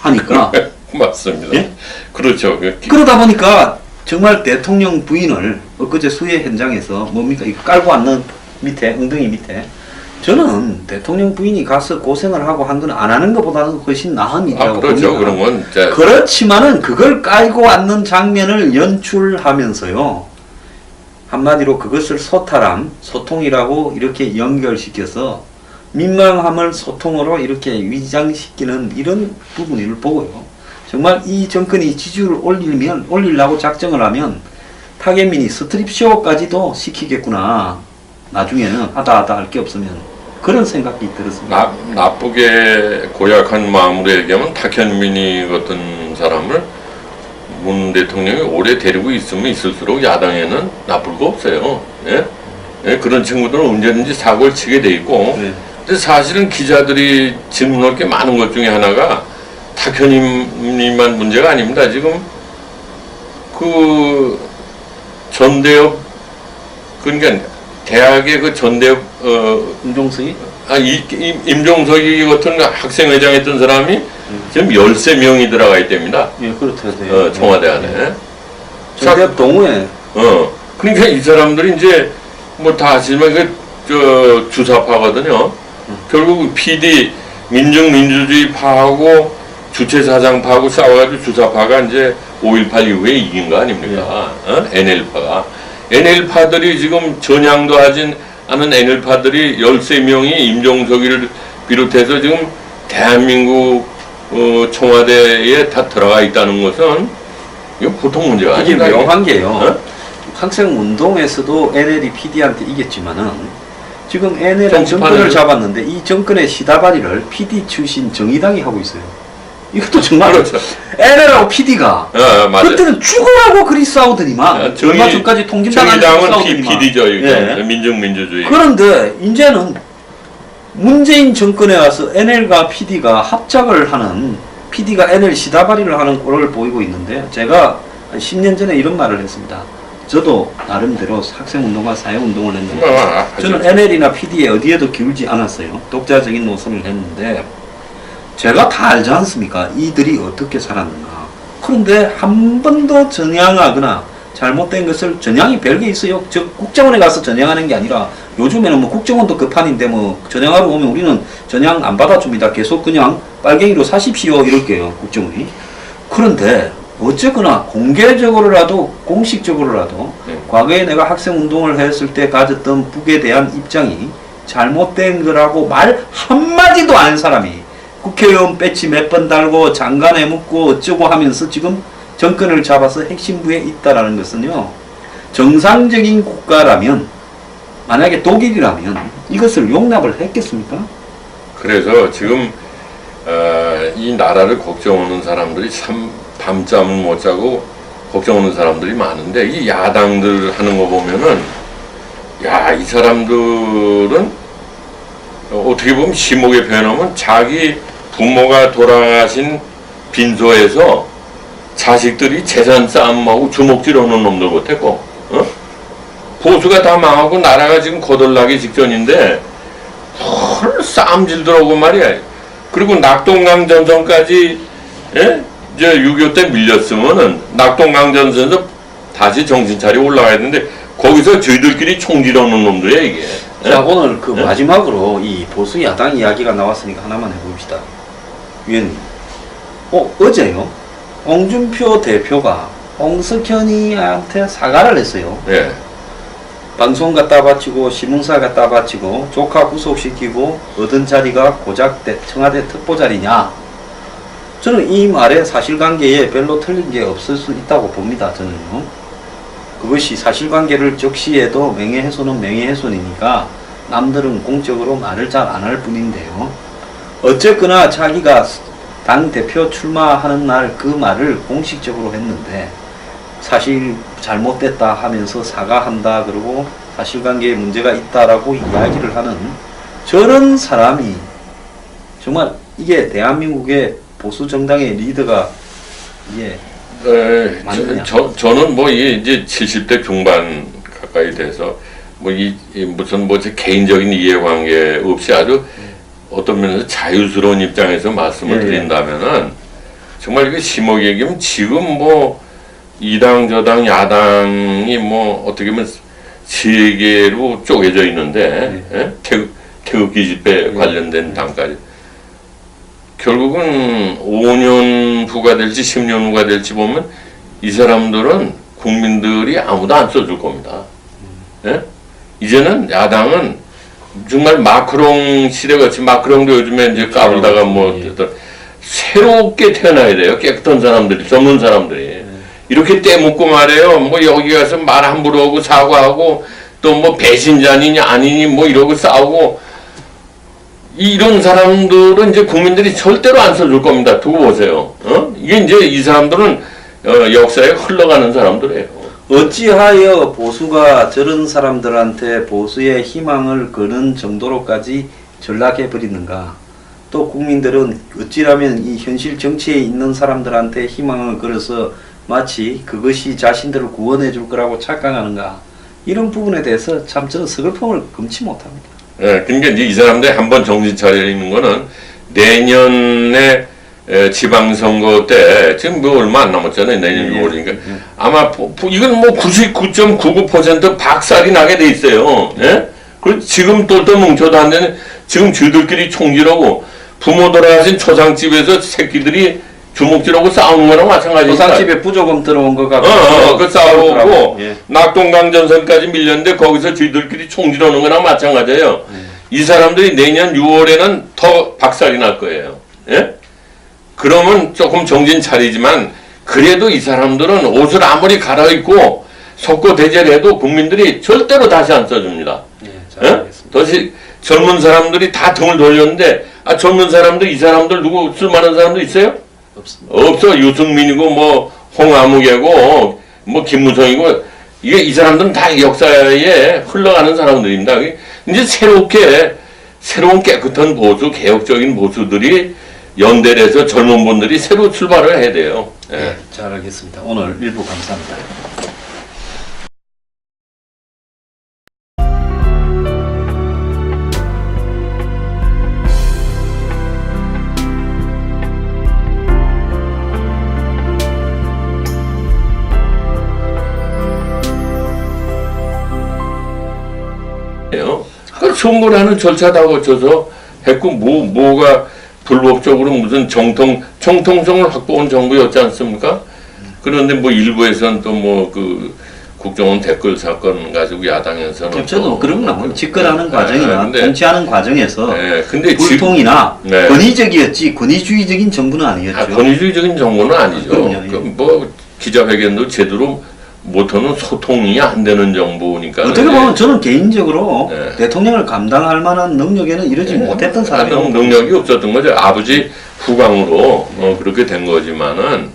하니까 맞습니다. 예? 그렇죠. 그러다 보니까 정말 대통령 부인을 엊그제 수해 현장에서 뭡니까 이거 깔고 앉는 밑에 엉덩이 밑에 저는 대통령 부인이 가서 고생을 하고 한 건 안 하는 것보다는 훨씬 나은 일이라고 그렇죠. 봅니다. 그런 건 그렇지만은 그걸 깔고 앉는 장면을 연출하면서요 한마디로 그것을 소통이라고 이렇게 연결시켜서 민망함을 소통으로 이렇게 위장시키는 이런 부분을 보고요. 정말 이 정권이 지지율을 올리려고 작정을 하면 타겟민이 스트립쇼까지도 시키겠구나. 나중에는 하다 할 게 없으면 그런 생각이 들었습니다. 나쁘게 고약한 마음으로 얘기하면 타겟민이 같은 사람을 문 대통령이 오래 데리고 있으면 있을수록 야당에는 나쁠 거 없어요. 예? 예? 그런 친구들은 언제든지 사고를 치게 돼 있고 네. 근데 사실은 기자들이 질문할 게 많은 것 중에 하나가 타견님만 문제가 아닙니다. 지금 그 전대협 그러니까 대학의 그 전대협 임종석이? 임종석이 같은 학생회장 했던 사람이 지금 13명이 들어가 있답니다. 예, 그렇대요. 청와대 안에. 전대협 동호회. 그러니까 이 사람들이 이제 뭐 다 아시지만 주사파거든요. 결국 PD 민주주의파하고 주체사상파하고 싸워가지고 주사파가 이제 5.18 이후에 이긴 거 아닙니까? NL파가. NL파들이 지금 전향도 하진 않은 NL파들이 13명이 임종석이를 비롯해서 지금 대한민국 청와대에 다 들어가 있다는 것은 이거 보통 문제가 아닙니다. 이게 묘한 게요. 학생운동에서도 NL이 PD한테 이겼지만은 지금 NL은 정권을 잡았는데 이 정권의 시다바리를 PD 출신 정의당이 하고 있어요. 이것도 정말 그렇죠. NL하고 PD가 그때는 죽으라고 그리 싸우더니만 얼마 전까지 통진당은 싸우더니만 PD죠. 예. 민중민주주의. 그런데 이제는 문재인 정권에 와서 NL과 PD가 합작을 하는 PD가 N을 시다발이를 하는 꼴을 보이고 있는데, 제가 한 10년 전에 이런 말을 했습니다. 저도 나름대로 학생운동과 사회운동을 했는데 저는 NL이나 PD에 어디에도 기울지 않았어요. 독자적인 노선을 했는데 제가 다 알지 않습니까? 이들이 어떻게 살았는가. 그런데 한 번도 전향하거나 잘못된 것을, 전향이 별게 있어요. 저 국정원에 가서 전향하는 게 아니라 요즘에는 뭐 국정원도 급판인데 뭐 전향하러 오면 우리는 전향 안 받아줍니다. 계속 그냥 빨갱이로 사십시오 이럴게요, 국정원이. 그런데 어쨌거나 공개적으로라도 공식적으로라도 과거에 내가 학생운동을 했을 때 가졌던 북에 대한 입장이 잘못된 거라고 말 한마디도 안 한 사람이 국회의원 배지 몇 번 달고 장관에 묻고 어쩌고 하면서 지금 정권을 잡아서 핵심부에 있다라는 것은요, 정상적인 국가라면, 만약에 독일이라면 이것을 용납을 했겠습니까? 그래서 지금 이 나라를 걱정하는 사람들이 참 밤잠을 못 자고 걱정하는 사람들이 많은데, 이 야당들 하는 거 보면은, 야, 이 사람들은 어떻게 보면 심하게 표현하면 자기 부모가 돌아가신 빈소에서 자식들이 재산 싸움하고 주먹질 하는 놈들 같았고, 보수가 다 망하고 나라가 지금 거덜나기 직전인데 헐 싸움질더라고 말이야. 그리고 낙동강 전선까지, 예? 이제 6.25 때 밀렸으면은 낙동강 전선에서 다시 정신 차려 올라가야 되는데 거기서 저희들끼리 총질하는 놈들이야 이게. 예? 자, 오늘 그 마지막으로 이 보수 야당 이야기가 나왔으니까 하나만 해봅시다. 위원님, 어제요, 홍준표 대표가 홍석현이한테 사과를 했어요. 예. 방송 갖다 바치고 신문사 갖다 바치고 조카 구속시키고 얻은 자리가 고작 청와대 특보 자리냐. 저는 이 말에 사실관계에 별로 틀린 게 없을 수 있다고 봅니다. 저는요. 그것이 사실관계를 적시해도 명예훼손은 명예훼손이니까 남들은 공적으로 말을 잘 안 할 뿐인데요. 어쨌거나 자기가 당대표 출마하는 날 그 말을 공식적으로 했는데 사실 잘못됐다 하면서 사과한다 그러고 사실관계에 문제가 있다라고 이야기를 하는 저런 사람이 정말 이게 대한민국의 보수 정당의 리더가 이게 맞느냐? 저는 뭐 이제 70대 중반 가까이 돼서 뭐 무슨 개인적인 이해관계 없이 아주 어떤 면에서 자유스러운 입장에서 말씀을 드린다면은 정말 이게 심하게 얘기하면 지금 뭐 이당 저당 야당이 뭐 어떻게 보면 세 개로 쪼개져 있는데 예? 태극기 집회 관련된 당까지 결국은 5년 후가 될지 10년 후가 될지 보면 이 사람들은 국민들이 아무도 안 써줄 겁니다. 예? 이제는 야당은 정말 마크롱 시대같이, 마크롱도 요즘에 이제 까불다가 뭐 새롭게 태어나야 돼요. 깨끗한 사람들이, 젊은 사람들이. 이렇게 떼묻고 말해요. 뭐 여기 가서 말 함부로 하고 사과하고 또 뭐 배신자니냐 아니니 뭐 이러고 싸우고, 이런 사람들은 이제 국민들이 절대로 안 써줄 겁니다. 두고 보세요. 이게 이제 이 사람들은 역사에 흘러가는 사람들이에요. 어찌하여 보수가 저런 사람들한테 보수의 희망을 거는 정도로까지 전락해 버리는가? 또 국민들은 어찌라면 이 현실 정치에 있는 사람들한테 희망을 걸어서 마치 그것이 자신들을 구원해 줄 거라고 착각하는가? 이런 부분에 대해서 참 저는 서글픔을 금치 못합니다. 예, 그러니까 이제 이 사람들이 한번 정신 차리는 거는 내년에 지방선거 때 지금 뭐 얼마 안 남았잖아요. 내년 6월이니까 아마 이건 뭐 99.99% 박살이 나게 돼 있어요. 예? 그리고 지금 똘똘 뭉쳐도 안 되는, 지금 쥐들끼리 총질하고 부모 돌아가신 초상집에서 새끼들이 주먹질하고 싸우는 거랑 마찬가지입니다. 초상집에 부조금 들어온 거 같고 그 싸우고 낙동강 전선까지 밀렸는데 거기서 쥐들끼리 총질하는 거랑 마찬가지예요. 이 사람들이 내년 6월에는 더 박살이 날 거예요. 예? 그러면 조금 정신 차리지만 그래도 이 사람들은 옷을 아무리 갈아입고 석고대죄해도 국민들이 절대로 다시 안 써줍니다. 다시 젊은 사람들이 다 등을 돌렸는데, 젊은 사람들, 이 사람들 누구 쓸만한 사람도 있어요? 없습니다. 없어. 유승민이고 뭐 홍아무개고 뭐 김무성이고, 이게 이 사람들은 다 역사에 흘러가는 사람들입니다. 이제 새로운 깨끗한 보수, 개혁적인 보수들이 연대를 해서 젊은 분들이 새로 출발을 해야 돼요. 예. 네, 잘 알겠습니다. 오늘 일부 감사합니다. 그러니까 선거를 하는 절차 다 거쳐서 했고 뭐가 불법적으로 무슨 정통성을 확보한 정부였지 않습니까? 그런데 뭐 일부에서는 또 뭐 그 국정원 댓글 사건 가지고 야당에서는 저도 그런 거 집권하는 네, 과정이나 근데, 정치하는 과정에서 네, 근데 불통이나 네. 권위적이었지 권위주의적인 정부는 아니었죠. 권위주의적인 정부는 아니죠. 그럼요. 뭐 기자회견도 제대로 못하는 소통이 안 되는 정부니까. 어떻게 보면 저는 개인적으로 네. 대통령을 감당할 만한 능력에는 이르지 못했던 사람이라고 능력이 없었던 거죠. 아버지 후광으로 그렇게 된 거지만은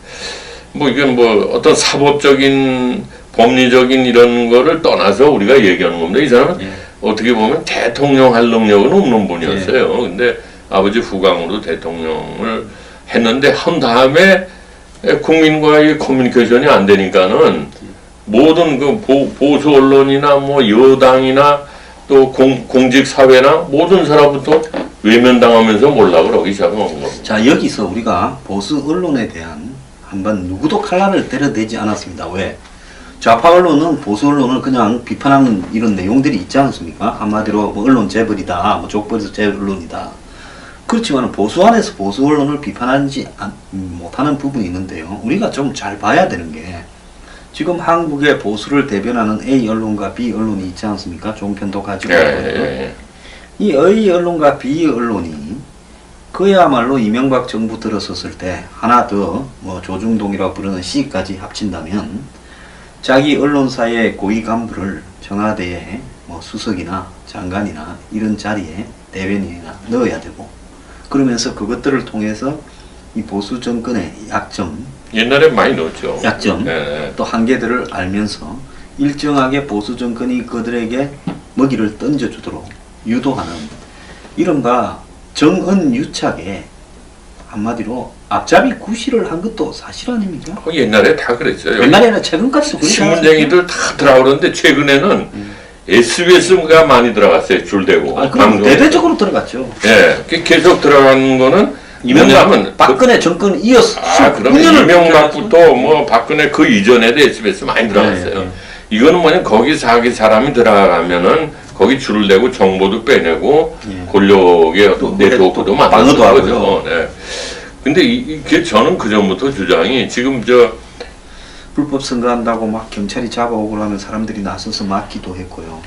뭐 이게 뭐 어떤 사법적인 법리적인 이런 거를 떠나서 우리가 얘기하는 겁니다. 이 사람은 어떻게 보면 대통령 할 능력은 없는 분이었어요. 근데 아버지 후광으로 대통령을 했는데 한 다음에 국민과의 커뮤니케이션이 안 되니까는 모든 그 보수 언론이나 뭐 여당이나 또 공직 사회나 모든 사람부터 외면당하면서 몰락을 하기 시작한 겁니다. 자, 여기서 우리가 보수 언론에 대한 한번 누구도 칼날을 때려대지 않았습니다. 왜? 좌파 언론은 보수 언론을 그냥 비판하는 이런 내용들이 있지 않습니까? 한마디로 뭐 언론 재벌이다, 뭐 족벌에서 재언론이다. 그렇지만 보수 안에서 보수 언론을 비판하지 못하는 부분이 있는데요. 우리가 좀 잘 봐야 되는 게 지금 한국의 보수를 대변하는 A 언론과 B 언론이 있지 않습니까? 좋은 편도 가지고 있거든요. 이 A 언론과 B 언론이 그야말로 이명박 정부 들어섰을 때 하나 더 뭐 조중동이라고 부르는 C까지 합친다면 자기 언론사의 고위 간부를 청와대에 뭐 수석이나 장관이나 이런 자리에 대변인이나 넣어야 되고 그러면서 그것들을 통해서 이 보수 정권의 약점 옛날에 많이 넣었죠. 약점 또 한계들을 알면서 일정하게 보수 정권이 그들에게 먹이를 던져주도록 유도하는 이른바 정언유착에 한마디로 앞잡이 구실을 한 것도 사실 아닙니까? 옛날에 다 그랬죠. 옛날에는 최근까지도 그렇지 신문쟁이들 다 들어오는데 최근에는 SBS가 많이 들어갔어요. 줄대고. 그럼 대대적으로 들어갔죠. 예, 계속 들어가는 거는 이명박, 박근혜 정권 이어서 그럼 이명박부터 뭐 박근혜 그 이전에도 SBS 많이 들어갔어요. 이거는 뭐냐면 거기 자기 사람이 들어가면은 거기 줄을 대고 정보도 빼내고 권력의 어떤 네트워크도 만드는 거죠. 네. 근데 이게 저는 그 전부터 주장이 지금 불법 선거한다고 막 경찰이 잡아오고 하면 사람들이 나서서 막기도 했고요.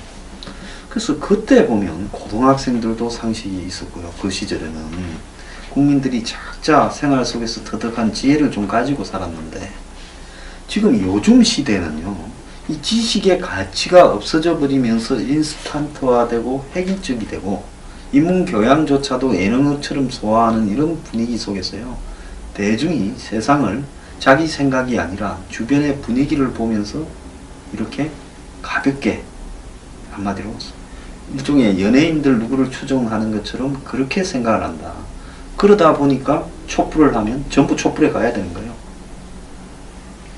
그래서 그때 보면 고등학생들도 상식이 있었고요. 그 시절에는 국민들이 각자 생활 속에서 터득한 지혜를 좀 가지고 살았는데 지금 요즘 시대는요. 이 지식의 가치가 없어져 버리면서 인스턴트화되고 획일적이 되고 인문교양조차도 예능처럼 소화하는 이런 분위기 속에서요. 대중이 세상을 자기 생각이 아니라 주변의 분위기를 보면서 이렇게 가볍게 한마디로 일종의 연예인들 누구를 추종하는 것처럼 그렇게 생각을 한다. 그러다 보니까 촛불을 하면 전부 촛불에 가야 되는 거예요.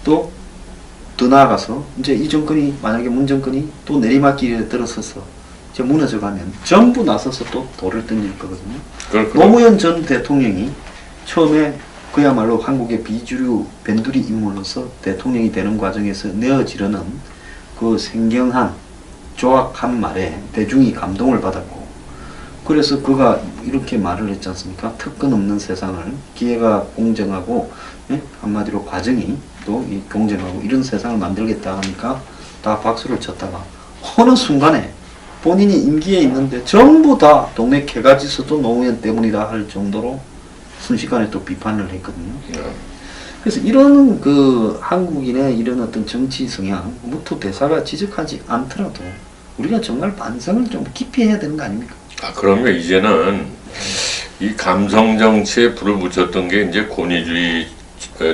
또 더 나아가서 이제 이 정권이 만약에 문 정권이 또 내리막길에 들어서서 이제 무너져 가면 전부 나서서 또 돌을 던질 거거든요. 노무현 전 대통령이 처음에 그야말로 한국의 비주류 변두리 인물로서 대통령이 되는 과정에서 내어지르는 그 생경한 조악한 말에 대중이 감동을 받았고 그래서 그가 이렇게 말을 했지 않습니까? 특권 없는 세상을 기회가 공정하고 한마디로 과정이 또 공정하고 이런 세상을 만들겠다 하니까 다 박수를 쳤다가 어느 순간에 본인이 임기에 있는데 전부 다 동네 개가지수도 노무현 때문이다 할 정도로 순식간에 또 비판을 했거든요. 그래서 이런 그 한국인의 이런 어떤 정치 성향, 무투 대사가 지적하지 않더라도 우리가 정말 반성을 좀 깊이 해야 되는 거 아닙니까? 그러면 이제는 이 감성 정치에 불을 붙였던 게 이제 권위주의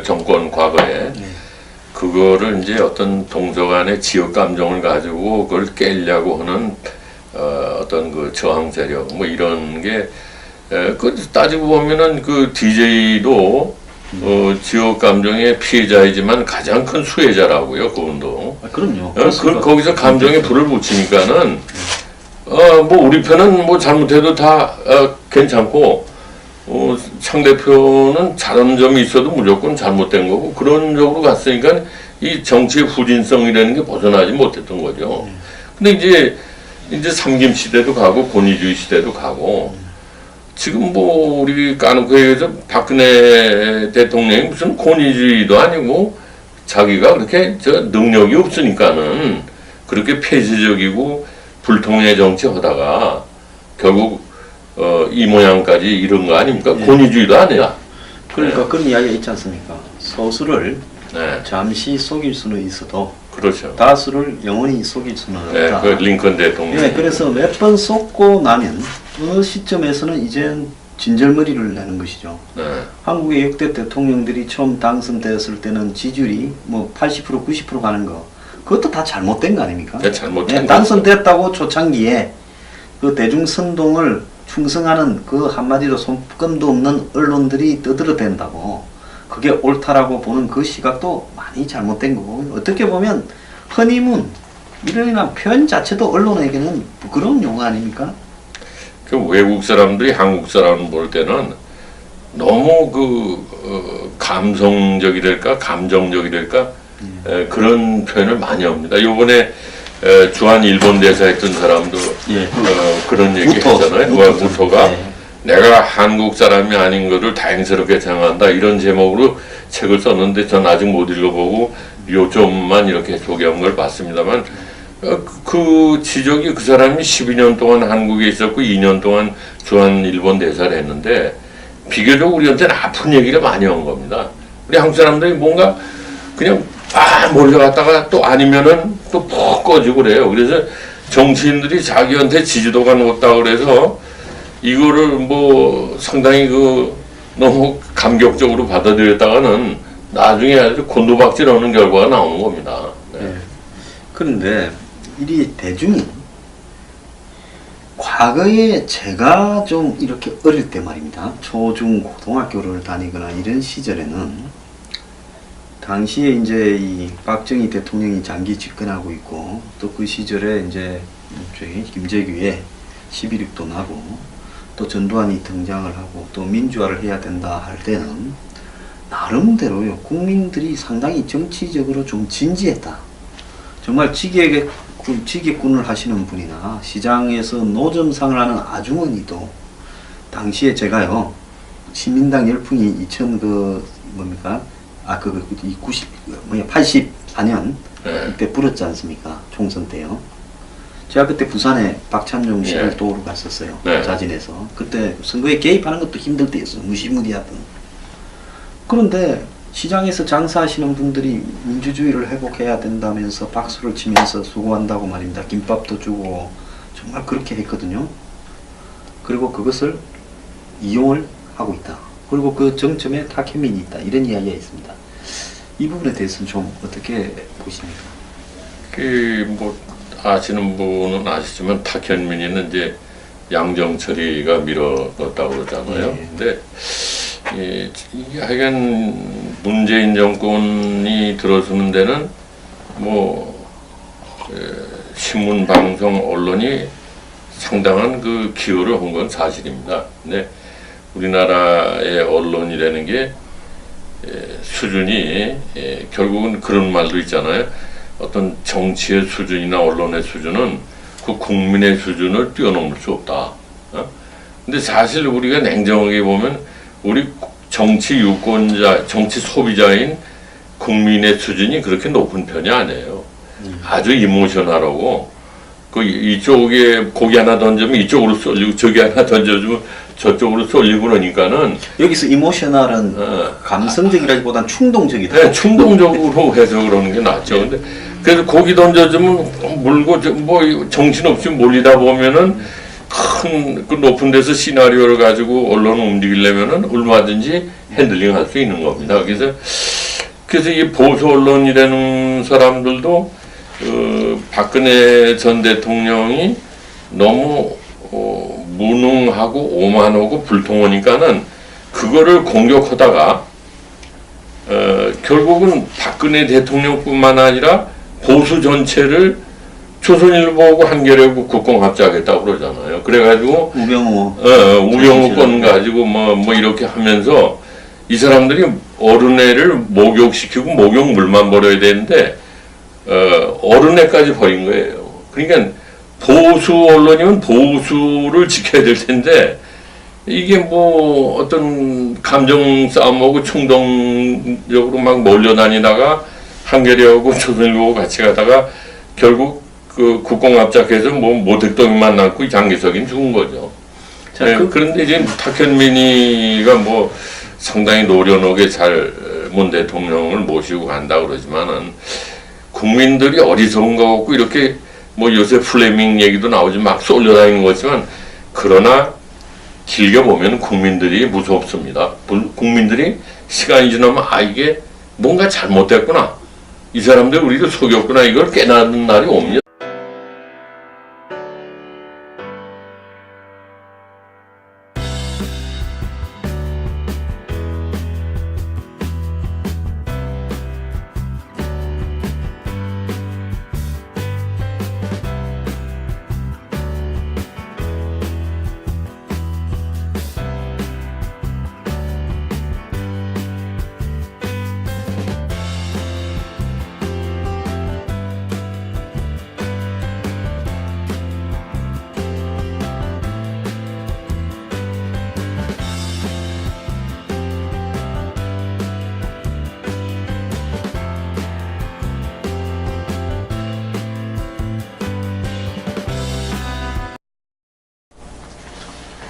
정권 과거에 그거를 이제 어떤 동서간의 지역 감정을 가지고 그걸 깨려고 하는 어떤 그 저항 세력 뭐 이런 게 그 따지고 보면은 그 DJ도 지역 감정의 피해자이지만 가장 큰 수혜자라고요, 그분도. 그럼요. 거기서 감정에 불을 붙이니까는 뭐 우리 편은 뭐 잘못해도 다 괜찮고 상대편은 잘하는 점이 있어도 무조건 잘못된 거고 그런 쪽으로 갔으니까 이 정치의 후진성이라는 게 벗어나지 못했던 거죠. 근데 이제 삼김 시대도 가고 권위주의 시대도 가고 지금 뭐 우리 까놓고 얘기해서 박근혜 대통령이 무슨 권위주의도 아니고 자기가 그렇게 능력이 없으니까는 그렇게 폐쇄적이고 불통의 정치 하다가 결국 이 모양까지 이런 거 아닙니까? 권위주의도 아니야. 그러니까 그런 이야기가 있지 않습니까? 소수를 네. 잠시 속일 수는 있어도 그렇죠. 다수를 영원히 속일 수는 없다. 그 링컨 대통령. 네, 그래서 몇 번 속고 나면 그 시점에서는 이젠 진절머리를 내는 것이죠. 네. 한국의 역대 대통령들이 처음 당선되었을 때는 지지율이 뭐 80% 90% 가는 거 그것도 다 잘못된 거 아닙니까? 네, 잘못된 당선됐다고 초창기에 그 대중선동을 충성하는 그 한마디로 손금도 없는 언론들이 떠들어댄다고 그게 옳다라고 보는 그 시각도 많이 잘못된 거고 어떻게 보면 허니문 이런 표현 자체도 언론에게는 부끄러운 용어 아닙니까? 그 외국 사람들이 한국 사람을 볼 때는 너무 감성적이랄까 감정적이랄까 그런 표현을 많이 합니다. 요번에 주한 일본 대사 했던 사람도 그런 얘기 했잖아요. 무토가 내가 한국 사람이 아닌 것을 다행스럽게 생각한다 이런 제목으로 책을 썼는데 전 아직 못 읽어보고 요점만 이렇게 소개한 걸 봤습니다만 그 지적이 그 사람이 12년 동안 한국에 있었고 2년 동안 주한 일본 대사를 했는데 비교적 우리한테는 아픈 얘기를 많이 한 겁니다. 우리 한국 사람들이 뭔가 그냥 몰려갔다가 또 아니면은 또 푹 꺼지고 그래요. 그래서 정치인들이 자기한테 지지도가 높다 그래서 이거를 뭐 상당히 너무 감격적으로 받아들였다가는 나중에 아주 곤두박질 하는 결과가 나오는 겁니다. 네. 그런데 이 대중이 과거에 제가 좀 이렇게 어릴 때 말입니다. 초중 고등학교를 다니거나 이런 시절에는 당시에 이제 이 박정희 대통령이 장기 집권하고 있고 또 그 시절에 이제 저기 김재규의 11.6도 나고 또 전두환이 등장을 하고 또 민주화를 해야 된다 할 때는 나름대로요 국민들이 상당히 정치적으로 좀 진지했다. 정말 지게꾼을 하시는 분이나 시장에서 노점상을 하는 아주머니도 당시에 제가요 시민당 열풍이 84년 그때 불었지 않습니까? 총선 때요. 제가 그때 부산에 박찬종 씨를 도우러 갔었어요. 자진해서. 그때 선거에 개입하는 것도 힘들 때였어요. 무시무디하던. 그런데 시장에서 장사하시는 분들이 민주주의를 회복해야 된다면서 박수를 치면서 수고한다고 말입니다. 김밥도 주고 정말 그렇게 했거든요. 그리고 그것을 이용을 하고 있다. 그리고 그 정점에 탁현민이 있다. 이런 이야기가 있습니다. 이 부분에 대해서는 좀 어떻게 보십니까? 뭐 아시는 분은 아시지만 탁현민이는 이제 양정철이가 밀어넣었다고 그러잖아요. 근데 하여간 문재인 정권이 들어서는 데는 뭐 신문, 방송, 언론이 상당한 그 기여를 한 건 사실입니다. 근데 우리나라의 언론이라는 게 수준이 결국은 그런 말도 있잖아요. 어떤 정치의 수준이나 언론의 수준은 그 국민의 수준을 뛰어넘을 수 없다. 근데 사실 우리가 냉정하게 보면 우리 정치 유권자, 정치 소비자인 국민의 수준이 그렇게 높은 편이 아니에요. 아주 이모셔널하고 그 이쪽에 고기 하나 던지면 이쪽으로 쏠리고 저기 하나 던져주면 저쪽으로 쏠리고 그러니까는 여기서 이모셔널은 감성적이라기보단 충동적이다. 네, 충동적으로 해서 그러는 게 낫죠. 근데 그래서 고기 던져주면 물고 뭐 정신없이 몰리다 보면은 큰 그 높은 데서 시나리오를 가지고 언론을 움직이려면은 얼마든지 핸들링 할 수 있는 겁니다. 그래서 이 보수 언론이라는 사람들도 박근혜 전 대통령이 너무 무능하고 오만하고 불통하니까는 그거를 공격하다가 결국은 박근혜 대통령뿐만 아니라 보수 전체를 조선일보하고 한겨레하고 국공합작했다고 그러잖아요. 그래가지고 우병우 건 가지고 뭐 이렇게 하면서 이 사람들이 어른애를 목욕시키고 목욕물만 버려야 되는데 어른애까지 버린 거예요. 그러니까 보수 언론이면 보수를 지켜야 될 텐데 이게 뭐 어떤 감정 싸움하고 충동적으로 막 몰려다니다가 한겨레하고 조선일보하고 같이 가다가 결국 그 국공합작해서 뭐 모택동이만 남고 장기석인 죽은 거죠. 자, 네, 그런데 이제 탁현민이가 뭐 상당히 노련하게 잘 문 대통령을 모시고 간다 그러지만은 국민들이 어리석은 거 같고 이렇게 뭐 요새 플레밍 얘기도 나오지 막 쏠려다니는 거지만 그러나 길게 보면 국민들이 무섭습니다. 국민들이 시간이 지나면 아 이게 뭔가 잘못됐구나. 이 사람들 우리를 속였구나. 이걸 깨닫는 날이 옵니다.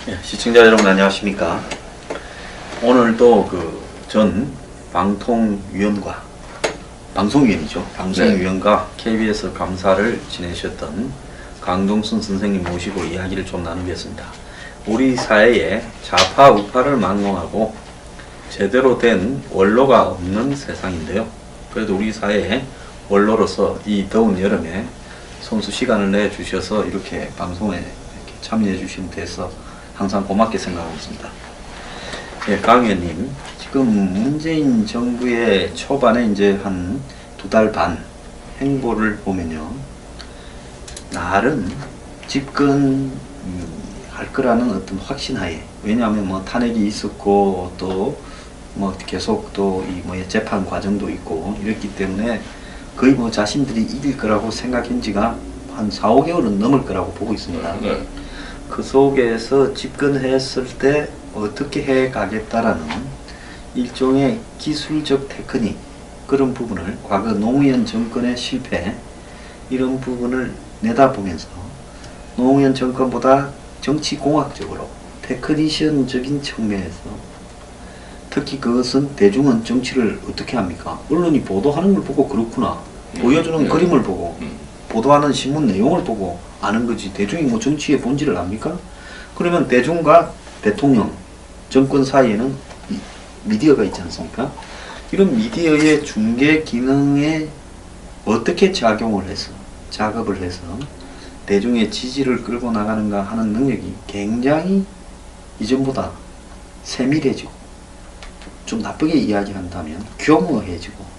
예, 시청자 여러분 안녕하십니까. 오늘도 그 전 방통위원과 방송위원이죠. 방송위원과 KBS 감사를 지내셨던 강동순 선생님 모시고 이야기를 좀 나누겠습니다. 우리 사회에 좌파 우파를 만공하고 제대로 된 원로가 없는 세상인데요. 그래도 우리 사회에 원로로서 이 더운 여름에 손수 시간을 내주셔서 이렇게 방송에 이렇게 참여해 주신 데서 항상 고맙게 생각하고 있습니다. 예, 강 의원님, 지금 문재인 정부의 초반에 이제 한 2달 반 행보를 보면요, 나름 집권할 거라는 어떤 확신하에, 왜냐하면 뭐 탄핵이 있었고 또 뭐 계속 또 이 뭐 재판 과정도 있고 이랬기 때문에 거의 뭐 자신들이 이길 거라고 생각한 지가 한 4, 5개월은 넘을 거라고 보고 있습니다. 네. 그 속에서 집권했을 때 어떻게 해 가겠다라는 일종의 기술적 테크닉, 그런 부분을 과거 노무현 정권의 실패 이런 부분을 내다보면서 노무현 정권보다 정치공학적으로 테크니션적인 측면에서, 특히 그것은 대중은 정치를 어떻게 합니까? 언론이 보도하는 걸 보고 그렇구나, 보여주는 그림을 보고 보도하는 신문 내용을 보고 아는 거지, 대중이 뭐 정치의 본질을 압니까? 그러면 대중과 대통령, 정권 사이에는 미디어가 있지 않습니까? 이런 미디어의 중개 기능에 어떻게 작용을 해서, 작업을 해서 대중의 지지를 끌고 나가는가 하는 능력이 굉장히 이전보다 세밀해지고, 좀 나쁘게 이야기한다면 교묘해지고